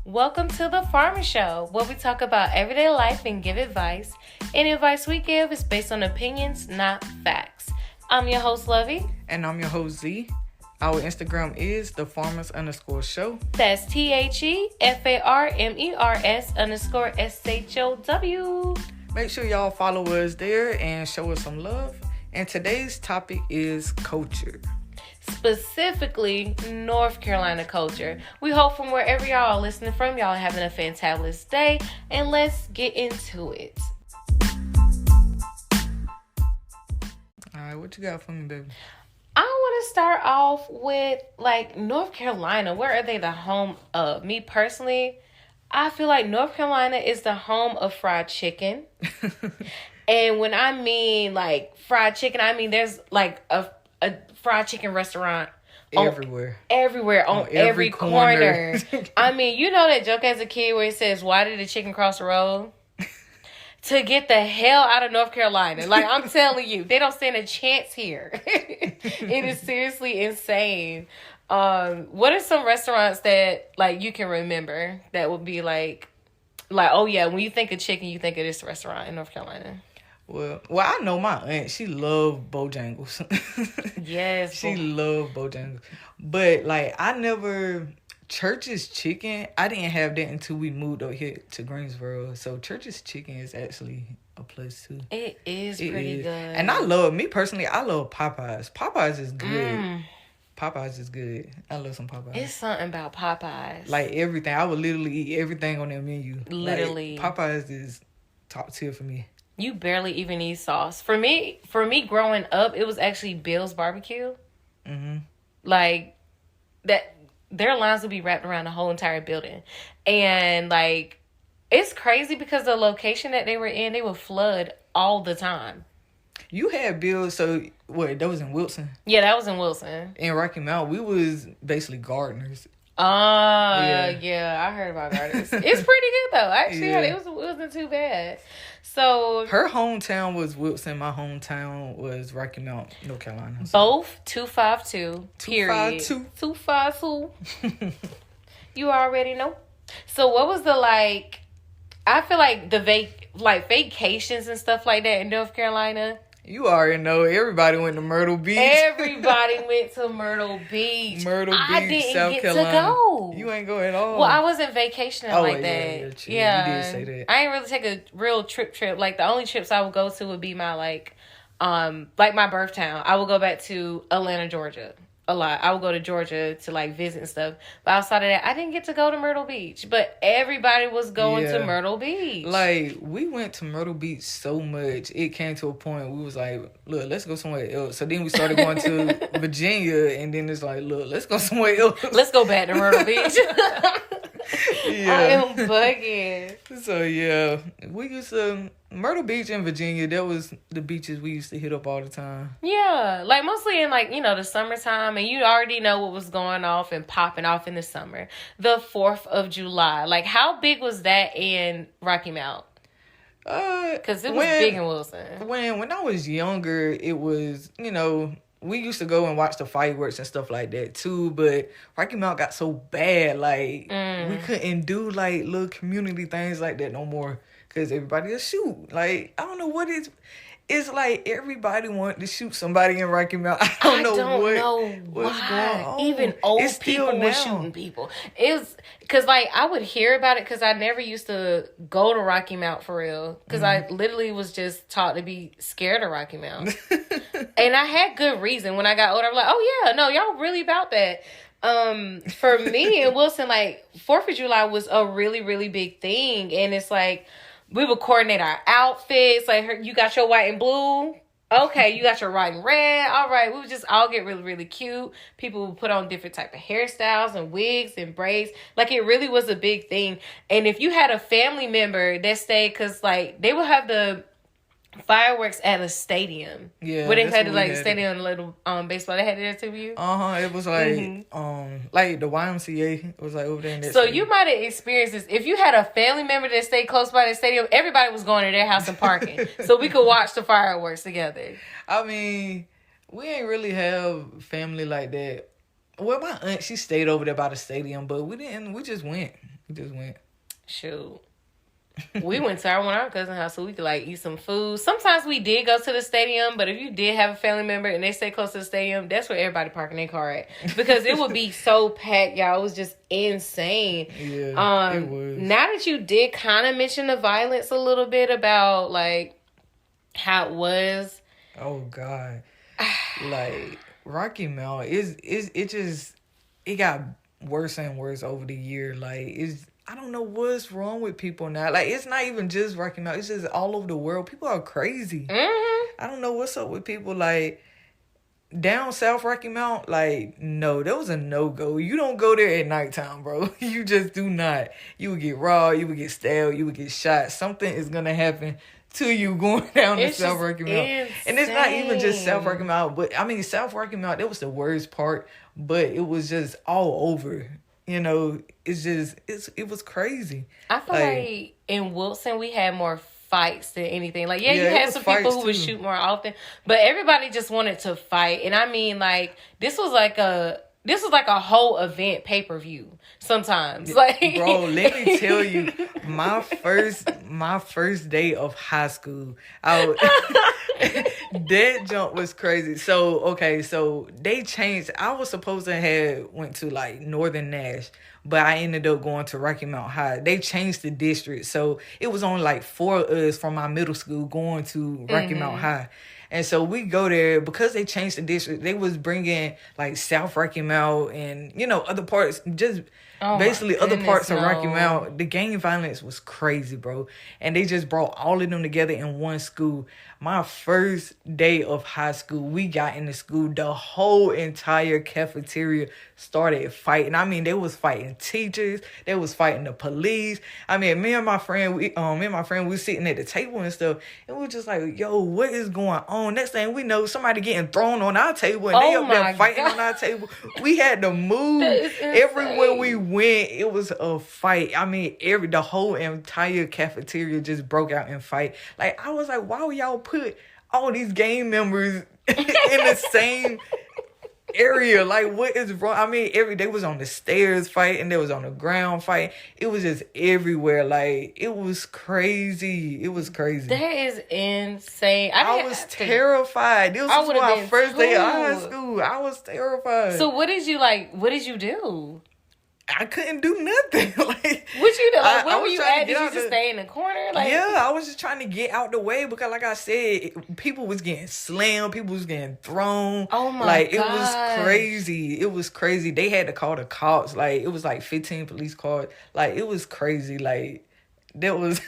Welcome to the Farmer Show, where we talk about everyday life and give advice. Any advice we give is based on opinions, not facts. I'm your host, Lovey. And I'm your host, Z. Our Instagram is thefarmers_show. That's TheFarmers_SHOW. Make sure y'all follow us there and show us some love. And today's topic is culture. Specifically, North Carolina culture. We hope from wherever y'all are listening from, y'all are having a fantabulous day. And let's get into it. All right, what you got for me, baby? I want to start off with, North Carolina. Where are they the home of? Me personally, I feel like North Carolina is the home of fried chicken. And when I mean, fried chicken, I mean there's, a fried chicken restaurant Everywhere. On every corner. I mean, you know that joke as a kid where it says, "Why did the chicken cross the road?" To get the hell out of North Carolina. I'm telling you, they don't stand a chance here. It is seriously insane. What are some restaurants that, you can remember that would be oh yeah, when you think of chicken, you think of this restaurant in North Carolina? Well, I know my aunt. She loved Bojangles. Yes. She loved Bojangles. But, I never... Church's Chicken, I didn't have that until we moved up here to Greensboro. So, Church's Chicken is actually a place, too. It is pretty good. And I love Popeyes. Popeyes is good. Popeyes is good. I love some Popeyes. It's something about Popeyes. Everything. I would literally eat everything on their menu. Literally. Popeyes is top tier for me. You barely even need sauce. For me growing up, it was actually Bill's Barbecue. Mm-hmm. That their lines would be wrapped around the whole entire building. And it's crazy because the location that they were in, they would flood all the time. You had Bill's, so what, that was in Wilson? Yeah, that was in Wilson. In Rocky Mount, we was basically gardeners. Yeah, I heard about Gardens. It's pretty good though. Actually, Yeah. it wasn't too bad. So her hometown was Wilson. My hometown was Rocky Mount, North Carolina. Both 252. Period. 252. 252. You already know. So what was the I feel like the vacations and stuff like that in North Carolina. You already know. Everybody went to Myrtle Beach. Everybody went to Myrtle Beach. I didn't South get Carolina. to go. You ain't go at all. Well, I wasn't vacationing like that. Yeah, you did say that. I ain't really take a real trip. The only trips I would go to would be my my birth town. I would go back to Atlanta, Georgia. A lot. I would go to Georgia to visit and stuff. But outside of that, I didn't get to go to Myrtle Beach. But everybody was going to Myrtle Beach. We went to Myrtle Beach so much, it came to a point we was like, look, let's go somewhere else. So then we started going to Virginia, and then it's like, look, let's go somewhere else. Let's go back to Myrtle Beach. Yeah. I am bugging. So yeah, we used to Myrtle Beach in Virginia. That was the beaches we used to hit up all the time. Yeah, mostly in the summertime, and you already know what was going off and popping off in the summer. The 4th of July, how big was that in Rocky Mount? Because it was big in Wilson. When I was younger, it was we used to go and watch the fireworks and stuff like that too, but Rocky Mount got so bad, we couldn't do little community things like that no more because everybody will shoot. I don't know what it's everybody wanted to shoot somebody in Rocky Mount. I don't know what's going on. Even old people were shooting people. It's because I would hear about it because I never used to go to Rocky Mount for real because I literally was just taught to be scared of Rocky Mount. And I had good reason. When I got older, I was like, oh yeah, no, y'all really about that. For me in Wilson, 4th of July was a really, really big thing. And it's we would coordinate our outfits. You got your white and blue. Okay, you got your white and red. All right, we would just all get really, really cute. People would put on different type of hairstyles and wigs and braids. It really was a big thing. And if you had a family member that stayed, because they would have the fireworks at a stadium. Yeah. Where they had stadium little baseball. They had it there too, you? It was the YMCA was over there in that So stadium. you might have experienced this. If you had a family member that stayed close by the stadium, everybody was going to their house and parking. So we could watch the fireworks together. I mean, we ain't really have family like that. Well, my aunt, she stayed over there by the stadium, but we didn't. We just went. We just went. Shoot. We went to our cousin's house so we could like eat some food. Sometimes we did go to the stadium, but if you did have a family member and they stay close to the stadium, that's where everybody parking their car at. Because it would be so packed, y'all. It was just insane. Yeah, it was. Now that you did kind of mention the violence a little bit about like how it was. Oh God. Like Rocky Mount it got worse and worse over the year. Like I don't know what's wrong with people now. Like, it's not even just Rocky Mount. It's just all over the world. People are crazy. Mm-hmm. I don't know what's up with people. Like, down South Rocky Mount, like, no, that was a no-go. You don't go there at nighttime, bro. You just do not. You would get robbed. You would get stabbed. You would get shot. Something is going to happen to you going down to South Rocky Mount. Insane. And it's not even just South Rocky Mount. But, I mean, South Rocky Mount, that was the worst part. But it was just all over. You know, it was crazy. I feel like in Wilson we had more fights than anything. Like, you had some people who would shoot more often, but everybody just wanted to fight. And I mean, like, this was like a whole event pay-per-view sometimes. Like, bro, let me tell you, my first day of high school, that jump was crazy. So they changed. I was supposed to have went to like Northern Nash, but I ended up going to Rocky Mount High. They changed the district, so it was only like 4 of us from my middle school going to Rocky Mount High. And so we go there because they changed the district. They was bringing like South Rocky Mount and, you know, other parts, just basically other parts of Rocky Mount. The gang violence was crazy, bro. And they just brought all of them together in one school. My first day of high school, we got into school. The whole entire cafeteria started fighting. I mean, they was fighting teachers. They was fighting the police. I mean, me and my friend, we was sitting at the table and stuff, and we were just like, "Yo, what is going on?" Next thing we know, somebody getting thrown on our table, and they up there fighting on our table. We had to move everywhere we went. It was a fight. I mean, the whole entire cafeteria just broke out in fight. Like, I was like, why would y'all put all these gang members in the same area? Like, what is wrong? I mean, they was on the stairs fighting, they was on the ground fighting. It was just everywhere. Like, it was crazy. It was crazy. That is insane. I was terrified. This was my first day of high school. I was terrified. So what did you do? I couldn't do nothing. Like, what you do? Like, where were you at? Did you just stay in the corner? Like, yeah, I was just trying to get out the way because, like I said, people was getting slammed, people was getting thrown. Oh my god! It was crazy. It was crazy. They had to call the cops. Like, it was like 15 police cars. Like, it was crazy. Like, that was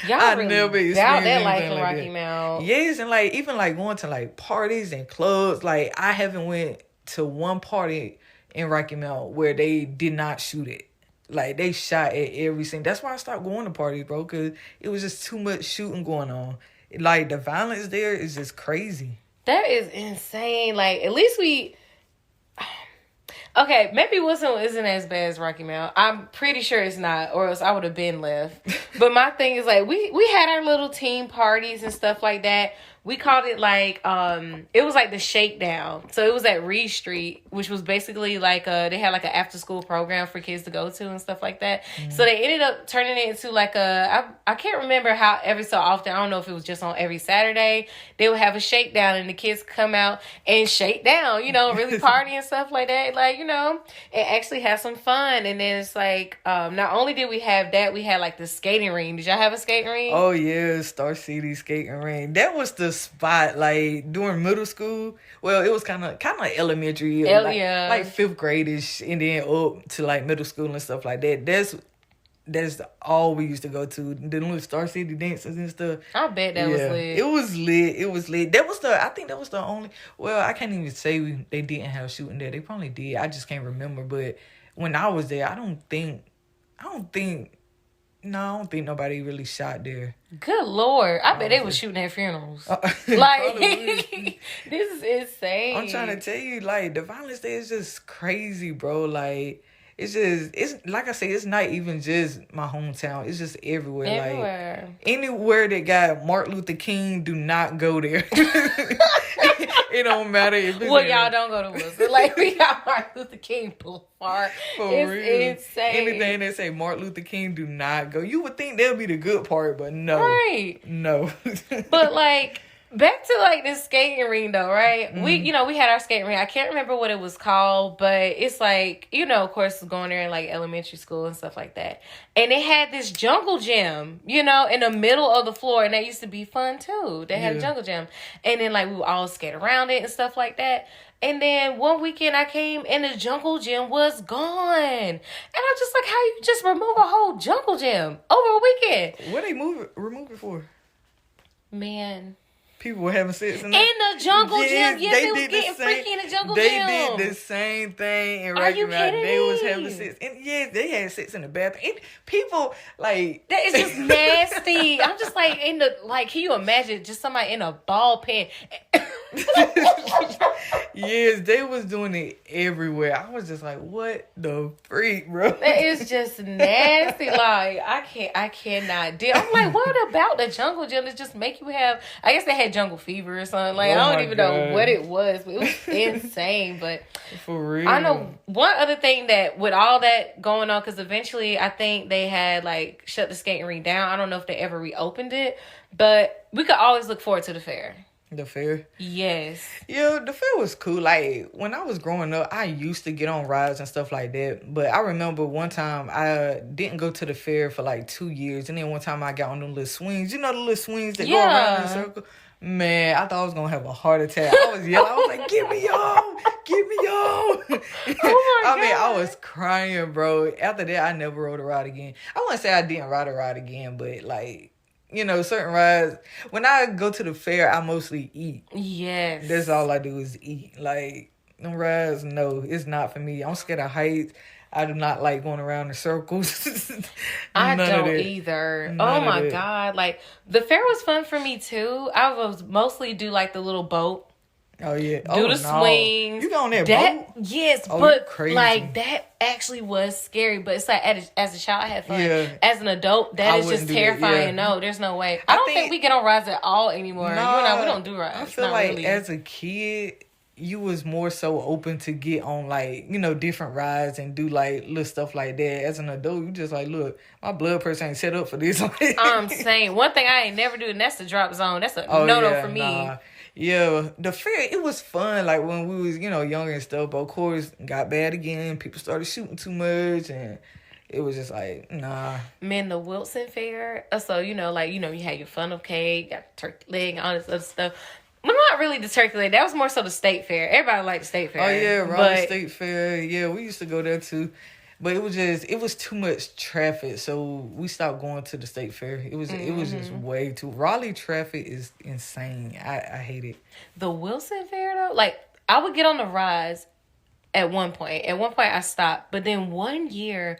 I really never experienced that life in Rocky Mount. Yes, and like even like going to like parties and clubs. Like, I haven't went to one party in Rocky Mount where they did not shoot it. Like, they shot at every single. That's why I stopped going to parties, bro, because it was just too much shooting going on. Like, the violence there is just crazy. That is insane. Like, at least we... Okay, maybe Wilson isn't as bad as Rocky Mount. I'm pretty sure it's not, or else I would have been left. But my thing is, like, we had our little team parties and stuff like that. We called it like it was like the Shakedown. So it was at Reed Street, which was basically like they had like an after school program for kids to go to and stuff like that. Mm-hmm. So they ended up turning it into like I can't remember how every so often. I don't know if it was just on every Saturday. They would have a shakedown and the kids come out and shake down, you know, really party and stuff like that. Like, you know, and actually have some fun. And then it's like not only did we have that, we had like the skating ring. Did y'all have a skating ring? Oh yeah, Star City skating ring. That was the spot. Like, during middle school, well, it was kind of elementary, like 5th grade-ish, and then up to like middle school and stuff like that. That's all we used to go to. The little Star City dances and stuff. I bet that was lit. It was lit. I think that was the only. Well, I can't even say they didn't have shooting there. They probably did. I just can't remember. But when I was there, I don't think nobody really shot there. Good Lord. I bet they was shooting at funerals. Like, this is insane. I'm trying to tell you, like, the violence there is just crazy, bro. Like, it's like I say, it's not even just my hometown. It's just everywhere. Like, anywhere that got Martin Luther King, do not go there. It don't matter if it's well, y'all don't go to Wilson. Like, we got Martin Luther King Boulevard. For It's insane. Anything that say Martin Luther King, do not go. You would think that'll be the good part, but no. Right. No. But, like, back to, like, this skating ring, though, right? We had our skating ring. I can't remember what it was called, but it's, like, of course, going there in, like, elementary school and stuff like that. And it had this jungle gym, in the middle of the floor. And that used to be fun, too. They had a jungle gym. And then, like, we would all skate around it and stuff like that. And then one weekend I came and the jungle gym was gone. And I'm just like, how you just remove a whole jungle gym over a weekend? What they remove it for? Man. People were having sex in the jungle gym. Yes, they was getting freaky in the jungle gym. They did the same thing in Are you kidding They was me? having sex. And yes, they had sex in the bathroom. People, like... That is just nasty. I'm just like, can you imagine just somebody in a ball pen? Yes, they was doing it everywhere. I was just like, what the freak, bro? That is just nasty. Like, I cannot deal. I'm like, what about the jungle gym that just make you have... I guess they had jungle fever or something. Like, I don't even know what it was, but it was insane. But for real, I know one other thing that with all that going on, because eventually I think they had like shut the skating rink down. I don't know if they ever reopened it, but we could always look forward to the fair. The fair? Yes. Yeah, the fair was cool. Like, when I was growing up, I used to get on rides and stuff like that. But I remember one time I didn't go to the fair for like 2 years. And then one time I got on them little swings. You know the little swings that go around in a circle? Man, I thought I was going to have a heart attack. I was yelling. I was like, get me on. Get me on. Oh, my God. mean, I was crying, bro. After that, I never rode a ride again. I wouldn't say I didn't ride a ride again, but like... certain rides. When I go to the fair, I mostly eat. Yes. That's all I do is eat. Like, them rides, no, it's not for me. I'm scared of heights. I do not like going around in circles. I don't either. Oh my God. Like, the fair was fun for me too. I was mostly do like the little boat. Oh yeah. Do the swings. You go on that boat? Yes, Oh, but crazy. like that actually was scary. But it's like as a child I had fun. Yeah. As an adult, that I is wouldn't just do that, terrifying. yeah. No, there's no way. I don't think we get on rides at all anymore. Nah, you and I, we don't do rides. I feel Not like really. as a kid, you was more so open to get on like, different rides and do like little stuff like that. As an adult, you just like, look, my blood pressure ain't set up for this. I'm saying one thing I ain't never do, and that's the drop zone. That's a no for me. Nah. Yeah, the fair, it was fun, like, when we was, younger and stuff, but of course, got bad again, people started shooting too much, and it was just like, nah. Man, the Wilson Fair, so, you had your funnel cake, got turkey leg, and all this other stuff. Well, not really the turkey leg, that was more so the state fair. Everybody liked the state fair. Oh, yeah, Raleigh State Fair, yeah, we used to go there, too. But it was too much traffic, so we stopped going to the state fair. It was just way too... Raleigh traffic is insane. I hate it. The Wilson Fair, though, like, I would get on the rides at one point. At one point, I stopped. But then one year...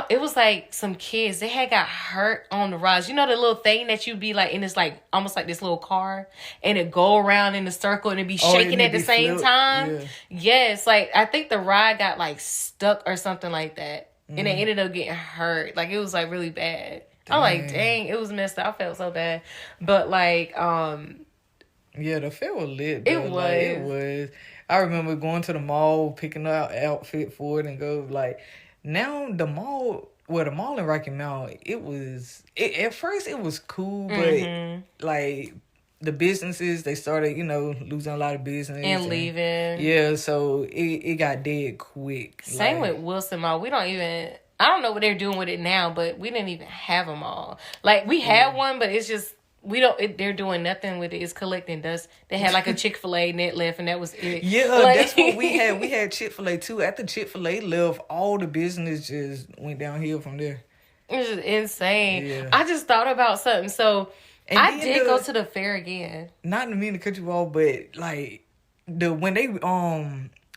it was like some kids, they had got hurt on the rides. You know the little thing that you'd be like in this like, almost like this little car and it go around in a circle and it'd be shaking at the same time? Yeah. Yes, like I think the ride got like stuck or something like that. And they ended up getting hurt. Like it was like really bad. I'm like, dang, it was messed up. I felt so bad. But like, yeah, the fair was lit, though. It was. Like, it was. I remember going to the mall, picking out outfit for it and go like... Now, the mall in Rocky Mount, at first it was cool, but, like, the businesses, they started, losing a lot of business. And leaving. Yeah, so it got dead quick. Same with Wilson Mall. I don't know what they're doing with it now, but we didn't even have them all. Like, we had one, but it's just... they're doing nothing with it. It's collecting dust. They had like a Chick-fil-A net left and that was it. Yeah, that's what we had. We had Chick-fil-A too. After Chick-fil-A left, all the business just went downhill from there. It was just insane. Yeah. I just thought about something. So And I did go to the fair again. Not to mean to cut you off, but like when they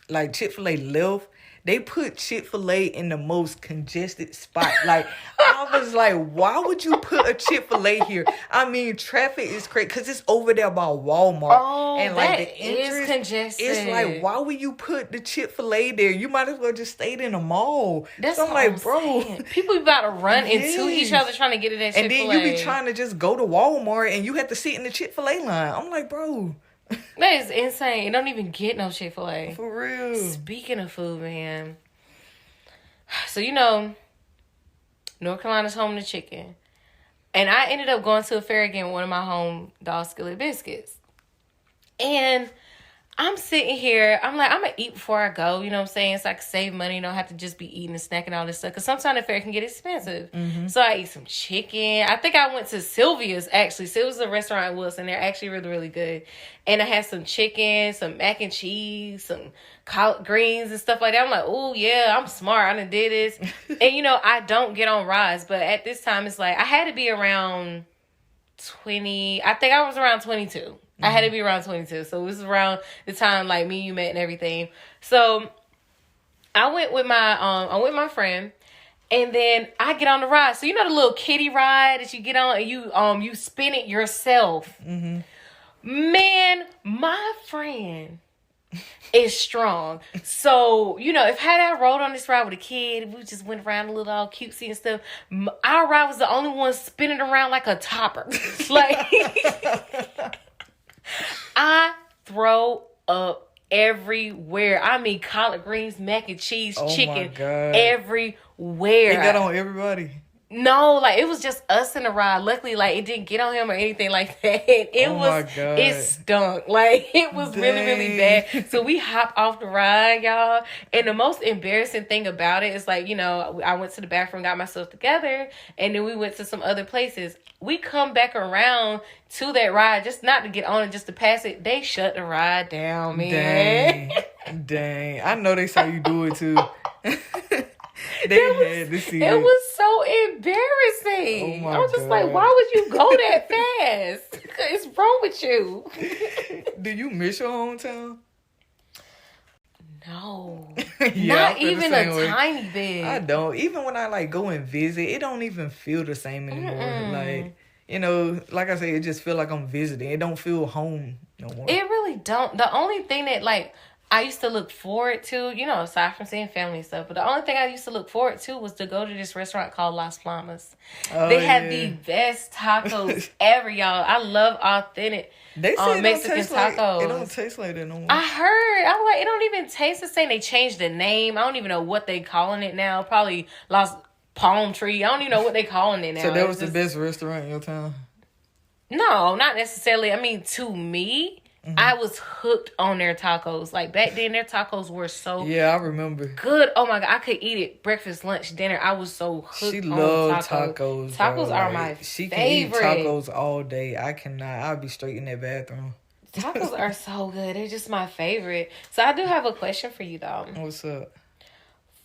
like Chick-fil-A left, they put Chick-fil-A in the most congested spot. Like, I was like, why would you put a Chick-fil-A here? I mean, traffic is crazy because it's over there by Walmart. Oh, and like that is congested. It's like, why would you put the Chick-fil-A there? You might as well just stayed in a mall. That's so I'm what like, bro. saying. People about to run into each other trying to get to that Chick-fil-A. And then you be trying to just go to Walmart and you have to sit in the Chick-fil-A line. I'm like, bro. That is insane. It don't even get no Chick-fil-A. For real. Speaking of food, man. So, you know, North Carolina's home to chicken. And I ended up going to a fair again with one of my home dog skillet biscuits. And I'm sitting here, I'm like, I'm going to eat before I go, you know what I'm saying? So I can save money, don't have to just be eating and snacking all this stuff. Because sometimes the fair can get expensive. Mm-hmm. So I eat some chicken. I think I went to Sylvia's, actually. Sylvia's a restaurant in Wilson. They're actually really, really good. And I had some chicken, some mac and cheese, some collard greens and stuff like that. I'm like, oh, yeah, I'm smart. I done did this. And, you know, I don't get on rides. But at this time, it's like, I had to be around 20. I think I was around 22. I had to be around 22. So it was around the time like me and you met and everything. So I went with my friend, and then I get on the ride. So you know the little kiddie ride that you get on and you spin it yourself. Mm-hmm. Man, my friend is strong. So, you know, if had I rode on this ride with a kid, we just went around a little all cutesy and stuff. Our ride was the only one spinning around like a topper. Like I throw up everywhere. I mean, collard greens, mac and cheese, chicken, everywhere. It got on everybody. No, like it was just us in the ride. Luckily, like it didn't get on him or anything like that. It stunk. Like it was really, really bad. So we hopped off the ride, y'all. And the most embarrassing thing about it is like, you know, I went to the bathroom, got myself together, and then we went to some other places. We come back around to that ride, just not to get on it, just to pass it. They shut the ride down, man. Dang. I know they saw you do it too. Had to see it. Was so embarrassing. I was just like, why would you go that fast? What's wrong with you? Do you miss your hometown? No. Not even a tiny bit. I don't. Even when I like go and visit, it don't even feel the same anymore. Like, you know, like I said, it just feel like I'm visiting. It don't feel home no more. It really don't. The only thing that like I used to look forward to, you know, aside from seeing family and stuff, but the only thing I used to look forward to was to go to this restaurant called Las Palmas. They have the best tacos ever, y'all. I love authentic Mexican tacos. It don't taste like that no more. I heard. I'm like, it don't even taste the same. They changed the name. I don't even know what they calling it now. Probably Las Palm Tree. I don't even know what they calling it now. So that was the best restaurant in your town? No, not necessarily. I mean, to me, I was hooked on their tacos. Like back then, their tacos were so I remember good. Oh my god, I could eat it breakfast, lunch, dinner. I was so hooked. She loved tacos. Tacos are my she favorite. Can eat tacos all day. I cannot. I'll be straight in that bathroom. Tacos are so good. They're just my favorite. So I do have a question for you though. What's up?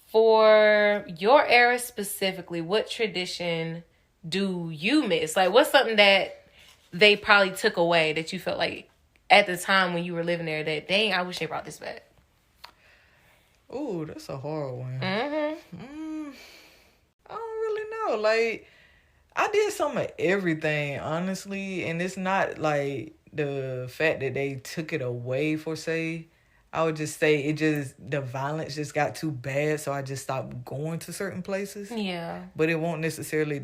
For your era specifically, what tradition do you miss? Like, what's something that they probably took away that you felt like at the time when you were living there that, dang, I wish they brought this back? Ooh, that's a hard one. I don't really know. Like, I did some of everything, honestly. And it's not like the fact that they took it away, for say. I would just say the violence just got too bad, so I just stopped going to certain places. Yeah. But it won't necessarily,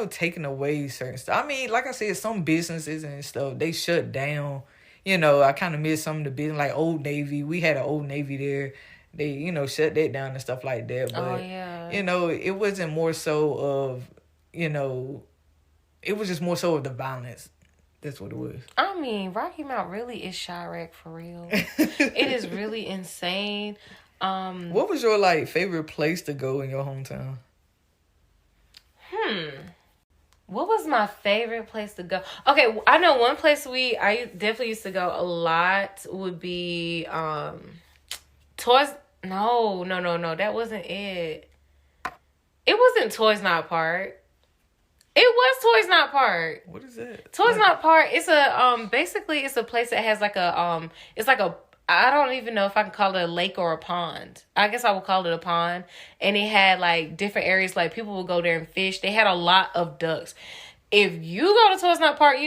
taking away certain stuff. I mean, like I said, some businesses and stuff, they shut down. You know, I kind of miss some of the business, like Old Navy. We had an Old Navy there. They, shut that down and stuff like that. But, it wasn't more so of, it was just more so of the violence. That's what it was. I mean, Rocky Mount really is Chirac for real. It is really insane. What was your favorite place to go in your hometown? What was my favorite place to go? Okay, I know one place I definitely used to go a lot would be Toys. No, that wasn't it. It wasn't Toys Not Park. It was Toys Not Park. What is that? Toys Not Park. It's a basically it's a place that has like a it's like a, I don't even know if I can call it a lake or a pond. I guess I would call it a pond. And it had like different areas, like people would go there and fish. They had a lot of ducks. If you go to Toys Not Park,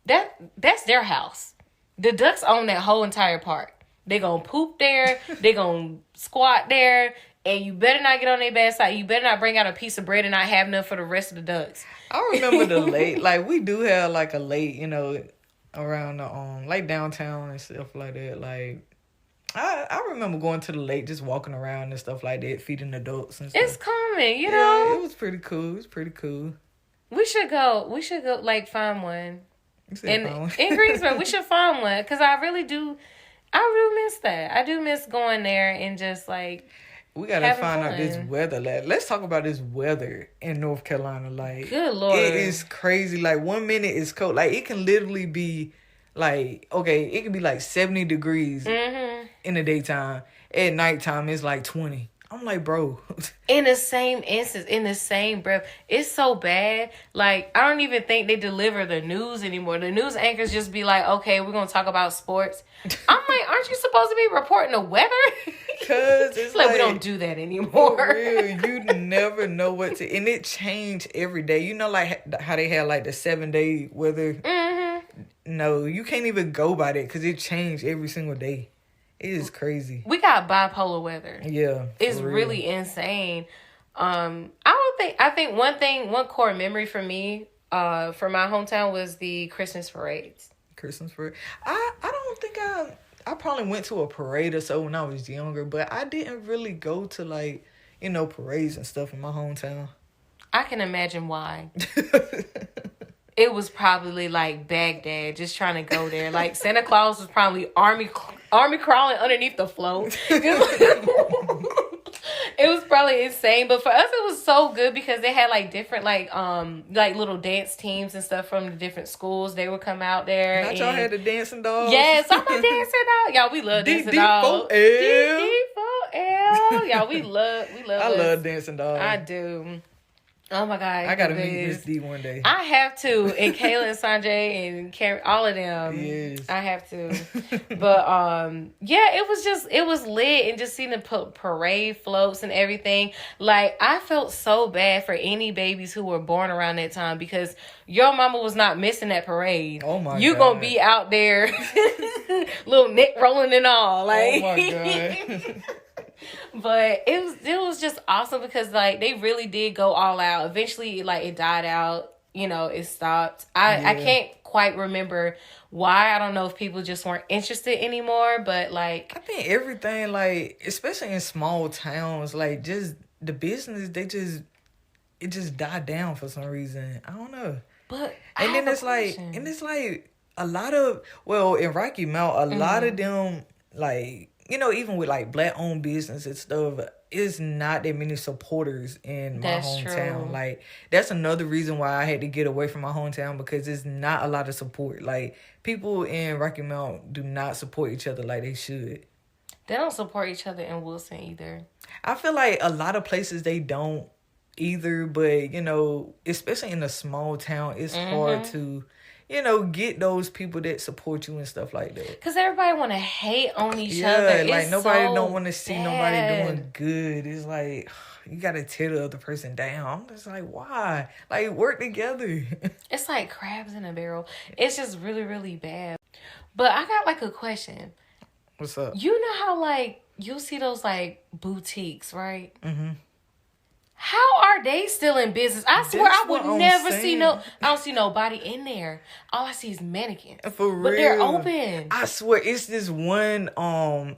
that's their house. The ducks own that whole entire park. They gonna poop there. They gonna squat there. And you better not get on their bad side. You better not bring out a piece of bread and not have none for the rest of the ducks. I remember the lake. Like, we do have, a lake, around the like downtown and stuff like that. Like I remember going to the lake, just walking around and stuff like that, feeding adults and stuff. It's common, you know. It was pretty cool. It was pretty cool. We should go. Like find one. In Greensboro, we should find one because I really do miss that. I do miss going there and just like. We gotta find out this weather. Let's talk about this weather in North Carolina. Like, good Lord, it is crazy. Like 1 minute it's cold. Like it can literally be like, okay, it can be like 70 degrees in the daytime. At nighttime it's like 20. I'm like, bro. In the same instance, in the same breath, it's so bad. Like, I don't even think they deliver the news anymore. The news anchors just be like, okay, we're going to talk about sports. I'm like, aren't you supposed to be reporting the weather? Because it's like, we don't do that anymore. For real, you never know what to... And it changed every day. You know, like, how they had, like, the 7-day weather? Mm-hmm. No, you can't even go by that because it changed every single day. It is crazy. We got bipolar weather. Yeah. It's really insane. I think one core memory for me, for my hometown was the Christmas parades. Christmas parade. I don't think I probably went to a parade or so when I was younger, but I didn't really go to like, you know, parades and stuff in my hometown. I can imagine why. It was probably like Baghdad, just trying to go there. Like Santa Claus was probably army crawling underneath the float. It was probably insane, but for us it was so good because they had like different like little dance teams and stuff from the different schools. They would come out there. Not y'all had the dancing dolls. Yes, I'm a dancing doll. Y'all, we love dancing dolls. D4L. Y'all, we love. I love dancing dolls. I do. Oh my God. I gotta meet Miss D one day. I have to. And Kayla and Sanjay and Karen, all of them. Yes. I have to. But yeah, it was lit, and just seeing the parade floats and everything. Like, I felt so bad for any babies who were born around that time because your mama was not missing that parade. Oh my God. You gonna be out there little neck rolling and all. Like, oh my God. But it was just awesome because like they really did go all out. Eventually, like, it died out. You know, it stopped. I can't quite remember why. I don't know if people just weren't interested anymore. But like, I think everything, like, especially in small towns, like, just the business, it just died down for some reason. I don't know. But it's like a lot of, well, in Rocky Mount, a lot of them, like, you know, even with like black owned business and stuff, it's not that many supporters in my hometown. True. Like, that's another reason why I had to get away from my hometown, because it's not a lot of support. Like, people in Rocky Mount do not support each other like they should. They don't support each other in Wilson either. I feel like a lot of places they don't either, but, you know, especially in a small town, it's hard to, you know, get those people that support you and stuff like that. Because everybody want to hate on each other. Yeah, like, nobody so don't want to see bad. nobody doing good. It's like, you got to tear the other person down. I'm just like, why? Like, work together. It's like crabs in a barrel. It's just really, really bad. But I got like a question. What's up? You know how like you'll see those like boutiques, right? Mm-hmm. How are they still in business? I swear That's I would what I'm never saying. I don't see nobody in there. All I see is mannequins. For real. But they're open. I swear, it's this one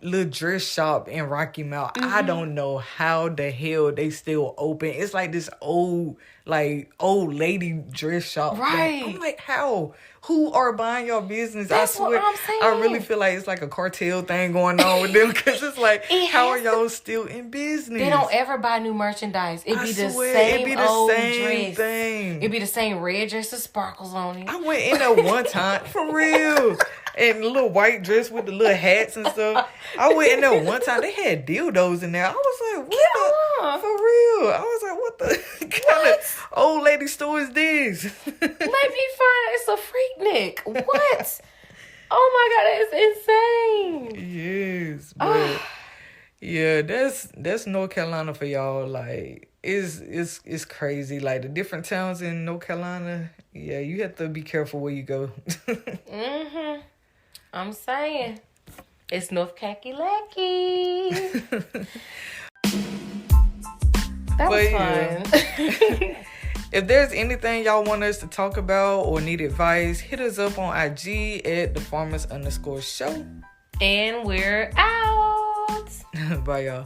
little dress shop in Rocky Mount. I don't know how the hell they still open. It's like this old lady dress shop. Right. I'm like, how? Who are buying your business? That's I swear, what I'm saying. I really feel like it's like a cartel thing going on with them, because it's like, how are y'all still in business? They don't ever buy new merchandise. It'd be the same old dress. Thing. It'd be the same red dress with sparkles on it. I went in there one time, for real. And the little white dress with the little hats and stuff. I went in there one time. They had dildos in there. I was like, what? For real. I was like, what the kind of old lady store is this? Let me find it's a Freaknik. What? Oh my God, that is insane. Yes. But yeah, that's North Carolina for y'all. Like, it's crazy. Like, the different towns in North Carolina, yeah, you have to be careful where you go. I'm saying. It's North Kakalaki. That was fun. If there's anything y'all want us to talk about or need advice, hit us up on IG at thefarmers_show. And we're out. Bye, y'all.